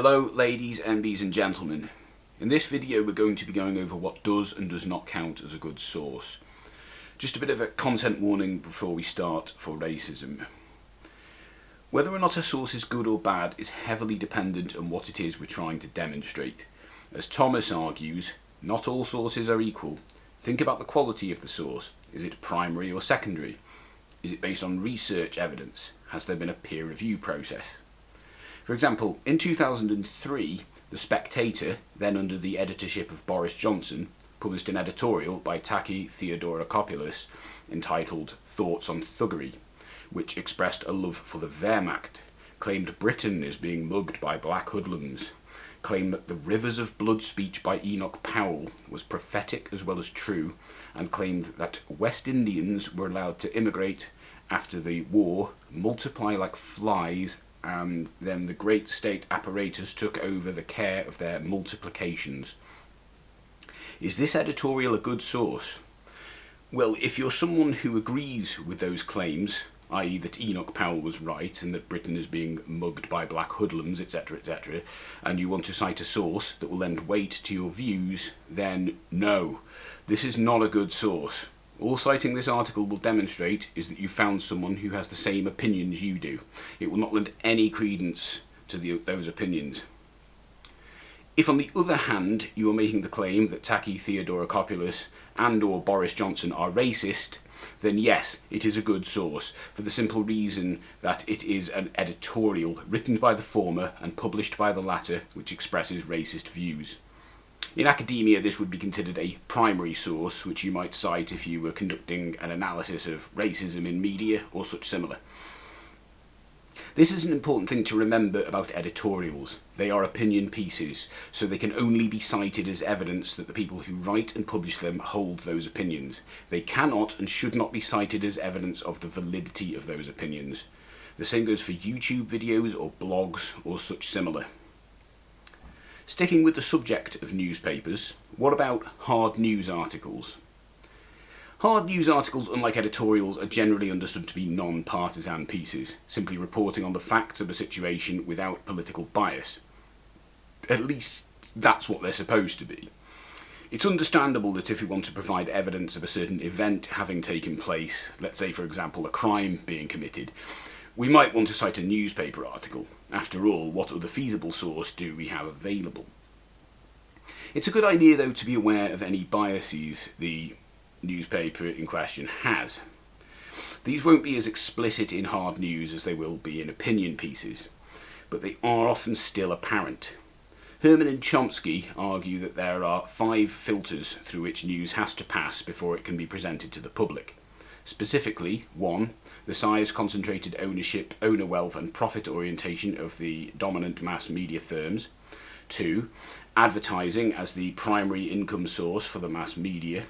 Hello ladies, MBs and gentlemen. In this video we're going to be going over what does and does not count as a good source. Just a bit of a content warning before we start for racism. Whether or not a source is good or bad is heavily dependent on what it is we're trying to demonstrate. As Thomas argues, not all sources are equal. Think about the quality of the source. Is it primary or secondary? Is it based on research evidence? Has there been a peer review process? For example, in 2003, The Spectator, then under the editorship of Boris Johnson, published an editorial by Taki Theodorakopoulos entitled Thoughts on Thuggery, which expressed a love for the Wehrmacht, claimed Britain is being mugged by black hoodlums, claimed that the Rivers of Blood speech by Enoch Powell was prophetic as well as true, and claimed that West Indians were allowed to immigrate after the war, multiply like flies, and then the great state apparatus took over the care of their multiplications. Is this editorial a good source? Well, if you're someone who agrees with those claims, i.e. that Enoch Powell was right and that Britain is being mugged by black hoodlums, etc., etc., and you want to cite a source that will lend weight to your views, then no, this is not a good source. All citing this article will demonstrate is that you found someone who has the same opinions you do. It will not lend any credence to those opinions. If on the other hand you are making the claim that Taki Theodorakopoulos and or Boris Johnson are racist, then yes, it is a good source, for the simple reason that it is an editorial written by the former and published by the latter which expresses racist views. In academia, this would be considered a primary source, which you might cite if you were conducting an analysis of racism in media or such similar. This is an important thing to remember about editorials. They are opinion pieces, so they can only be cited as evidence that the people who write and publish them hold those opinions. They cannot and should not be cited as evidence of the validity of those opinions. The same goes for YouTube videos or blogs or such similar. Sticking with the subject of newspapers, what about hard news articles? Hard news articles, unlike editorials, are generally understood to be non-partisan pieces, simply reporting on the facts of a situation without political bias. At least that's what they're supposed to be. It's understandable that if we want to provide evidence of a certain event having taken place, let's say for example a crime being committed, we might want to cite a newspaper article. After all, what other feasible source do we have available? It's a good idea though to be aware of any biases the newspaper in question has. These won't be as explicit in hard news as they will be in opinion pieces, but they are often still apparent. Herman and Chomsky argue that there are 5 filters through which news has to pass before it can be presented to the public. Specifically, 1. The size, concentrated ownership, owner wealth and profit orientation of the dominant mass media firms. 2. Advertising as the primary income source for the mass media.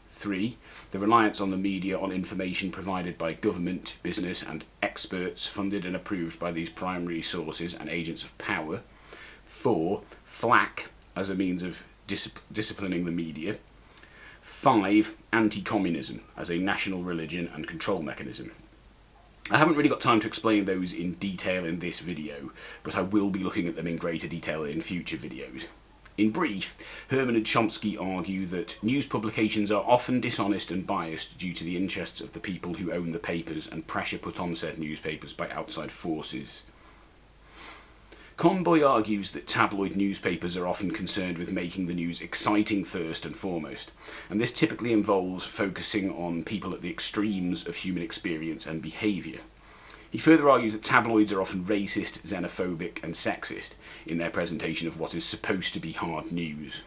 3. The reliance on the media on information provided by government, business and experts funded and approved by these primary sources and agents of power. 4. Flack as a means of disciplining the media. 5. Anti-communism as a national religion and control mechanism. I haven't really got time to explain those in detail in this video, but I will be looking at them in greater detail in future videos. In brief, Herman and Chomsky argue that news publications are often dishonest and biased due to the interests of the people who own the papers and pressure put on said newspapers by outside forces. Conboy argues that tabloid newspapers are often concerned with making the news exciting first and foremost, and this typically involves focusing on people at the extremes of human experience and behaviour. He further argues that tabloids are often racist, xenophobic and sexist in their presentation of what is supposed to be hard news.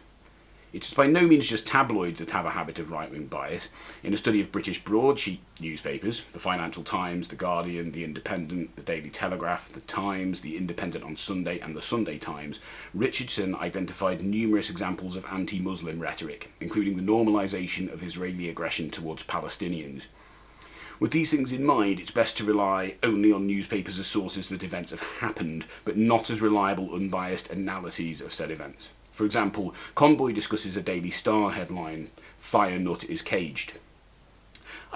It is by no means just tabloids that have a habit of right-wing bias. In a study of British broadsheet newspapers, the Financial Times, the Guardian, the Independent, the Daily Telegraph, the Times, the Independent on Sunday and the Sunday Times, Richardson identified numerous examples of anti-Muslim rhetoric, including the normalisation of Israeli aggression towards Palestinians. With these things in mind, it's best to rely only on newspapers as sources that events have happened, but not as reliable, unbiased analyses of said events. For example, Conboy discusses a Daily Star headline, "Fire Nut is caged."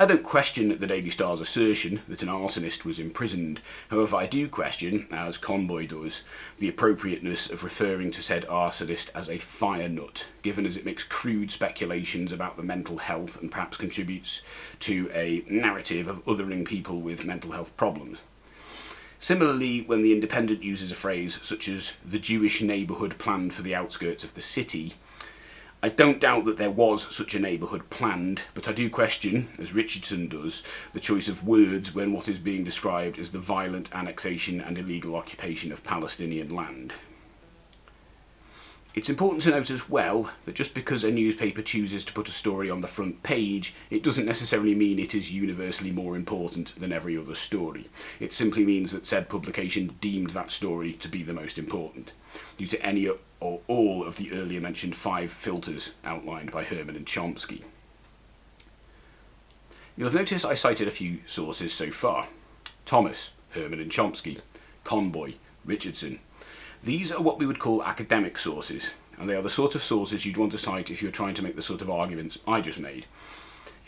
I don't question the Daily Star's assertion that an arsonist was imprisoned. However, I do question, as Conboy does, the appropriateness of referring to said arsonist as a fire nut, given as it makes crude speculations about the mental health and perhaps contributes to a narrative of othering people with mental health problems. Similarly, when The Independent uses a phrase such as the Jewish neighbourhood planned for the outskirts of the city, I don't doubt that there was such a neighbourhood planned, but I do question, as Richardson does, the choice of words when what is being described is the violent annexation and illegal occupation of Palestinian land. It's important to note as well that just because a newspaper chooses to put a story on the front page, it doesn't necessarily mean it is universally more important than every other story. It simply means that said publication deemed that story to be the most important, due to any or all of the earlier mentioned 5 filters outlined by Herman and Chomsky. You'll have noticed I cited a few sources so far. Thomas, Herman and Chomsky, Conboy, Richardson. These are what we would call academic sources, and they are the sort of sources you'd want to cite if you're trying to make the sort of arguments I just made.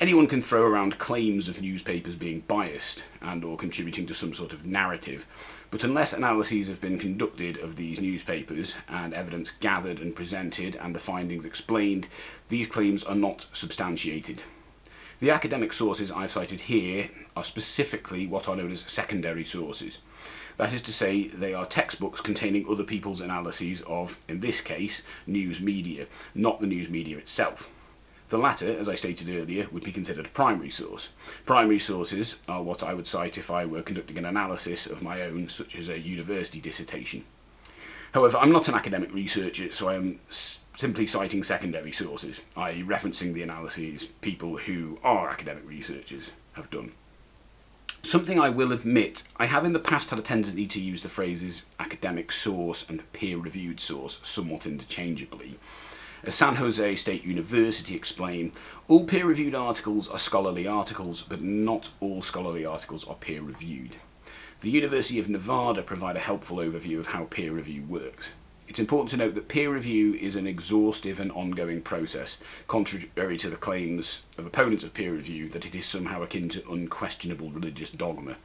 Anyone can throw around claims of newspapers being biased and or contributing to some sort of narrative, but unless analyses have been conducted of these newspapers and evidence gathered and presented and the findings explained, these claims are not substantiated. The academic sources I've cited here are specifically what are known as secondary sources. That is to say, they are textbooks containing other people's analyses of, in this case, news media, not the news media itself. The latter, as I stated earlier, would be considered a primary source. Primary sources are what I would cite if I were conducting an analysis of my own, such as a university dissertation. However, I'm not an academic researcher, so I am simply citing secondary sources, i.e. referencing the analyses people who are academic researchers have done. Something I will admit, I have in the past had a tendency to use the phrases academic source and peer-reviewed source somewhat interchangeably. As San Jose State University explain, all peer-reviewed articles are scholarly articles, but not all scholarly articles are peer-reviewed. The University of Nevada provide a helpful overview of how peer review works. It's important to note that peer review is an exhaustive and ongoing process, contrary to the claims of opponents of peer review that it is somehow akin to unquestionable religious dogma.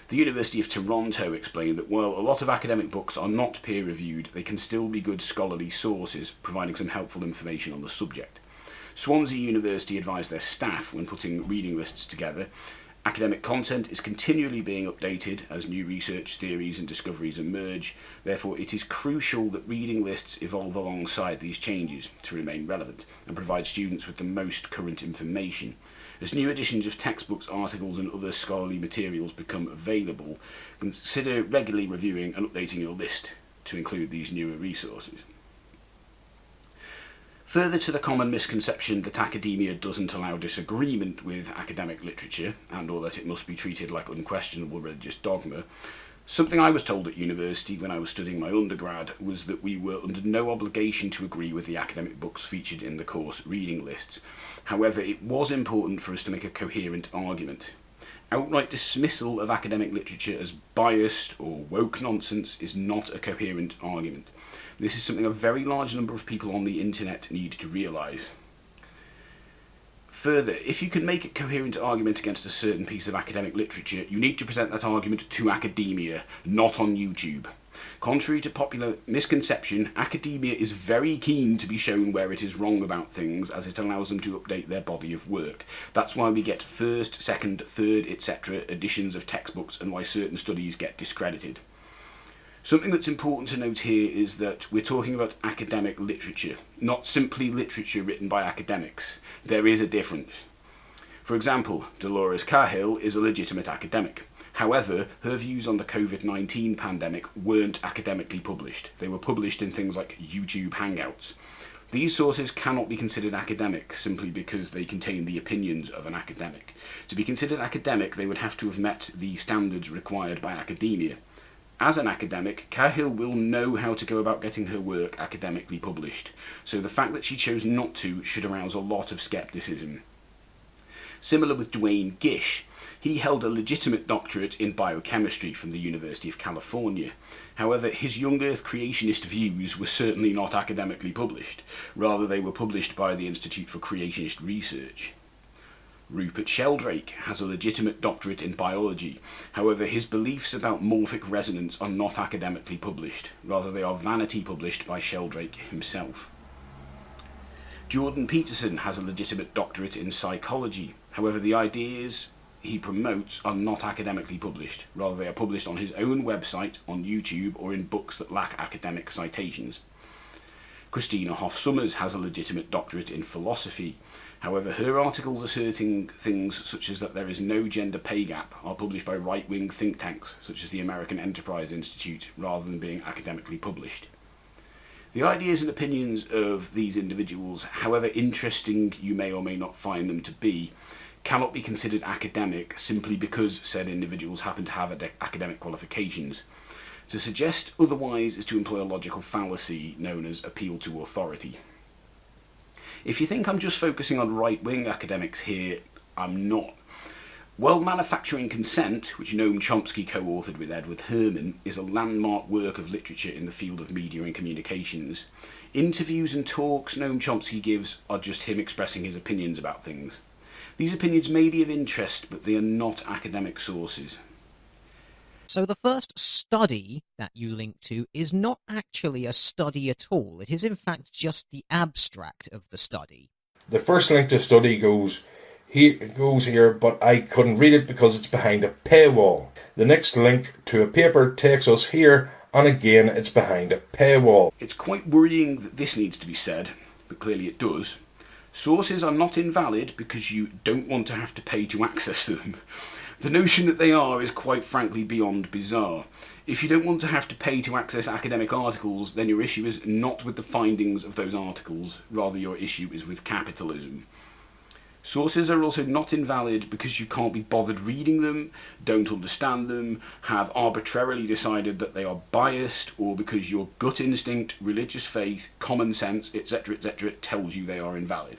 The University of Toronto explained that while a lot of academic books are not peer reviewed, they can still be good scholarly sources, providing some helpful information on the subject. Swansea University advised their staff when putting reading lists together, academic content is continually being updated as new research theories and discoveries emerge. Therefore, it is crucial that reading lists evolve alongside these changes to remain relevant and provide students with the most current information. As new editions of textbooks, articles and other scholarly materials become available, consider regularly reviewing and updating your list to include these newer resources. Further to the common misconception that academia doesn't allow disagreement with academic literature and or that it must be treated like unquestionable religious dogma, something I was told at university when I was studying my undergrad was that we were under no obligation to agree with the academic books featured in the course reading lists. However, it was important for us to make a coherent argument. Outright dismissal of academic literature as biased or woke nonsense is not a coherent argument. This is something a very large number of people on the internet need to realise. Further, if you can make a coherent argument against a certain piece of academic literature, you need to present that argument to academia, not on YouTube. Contrary to popular misconception, academia is very keen to be shown where it is wrong about things, as it allows them to update their body of work. That's why we get first, second, third, etc. editions of textbooks and why certain studies get discredited. Something that's important to note here is that we're talking about academic literature, not simply literature written by academics. There is a difference. For example, Dolores Cahill is a legitimate academic. However, her views on the COVID-19 pandemic weren't academically published. They were published in things like YouTube Hangouts. These sources cannot be considered academic simply because they contain the opinions of an academic. To be considered academic, they would have to have met the standards required by academia. As an academic, Cahill will know how to go about getting her work academically published, so the fact that she chose not to should arouse a lot of scepticism. Similar with Duane Gish, he held a legitimate doctorate in biochemistry from the University of California. However, his young Earth creationist views were certainly not academically published. Rather, they were published by the Institute for Creationist Research. Rupert Sheldrake has a legitimate doctorate in biology. However, his beliefs about morphic resonance are not academically published. Rather, they are vanity published by Sheldrake himself. Jordan Peterson has a legitimate doctorate in psychology. However, the ideas he promotes are not academically published. Rather, they are published on his own website, on YouTube, or in books that lack academic citations. Christina Hoff Sommers has a legitimate doctorate in philosophy. However, her articles asserting things such as that there is no gender pay gap are published by right-wing think tanks such as the American Enterprise Institute, rather than being academically published. The ideas and opinions of these individuals, however interesting you may or may not find them to be, cannot be considered academic simply because said individuals happen to have academic qualifications. To suggest otherwise is to employ a logical fallacy known as appeal to authority. If you think I'm just focusing on right-wing academics here, I'm not. World Manufacturing Consent, which Noam Chomsky co-authored with Edward Herman, is a landmark work of literature in the field of media and communications. Interviews and talks Noam Chomsky gives are just him expressing his opinions about things. These opinions may be of interest, but they are not academic sources. So the first study that you link to is not actually a study at all. It is in fact just the abstract of the study. The first link to study goes here, but I couldn't read it because it's behind a paywall. The next link to a paper takes us here, and again it's behind a paywall. It's quite worrying that this needs to be said, but clearly it does. Sources are not invalid because you don't want to have to pay to access them. The notion that they are is quite frankly beyond bizarre. If you don't want to have to pay to access academic articles, then your issue is not with the findings of those articles, rather your issue is with capitalism. Sources are also not invalid because you can't be bothered reading them, don't understand them, have arbitrarily decided that they are biased, or because your gut instinct, religious faith, common sense, etc., tells you they are invalid.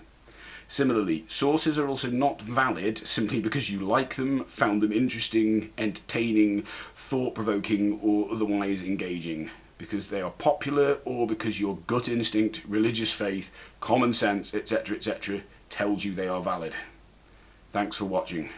Similarly, sources are also not valid simply because you like them, found them interesting, entertaining, thought-provoking, or otherwise engaging. Because they are popular, or because your gut instinct, religious faith, common sense, etc., tells you they are valid. Thanks for watching.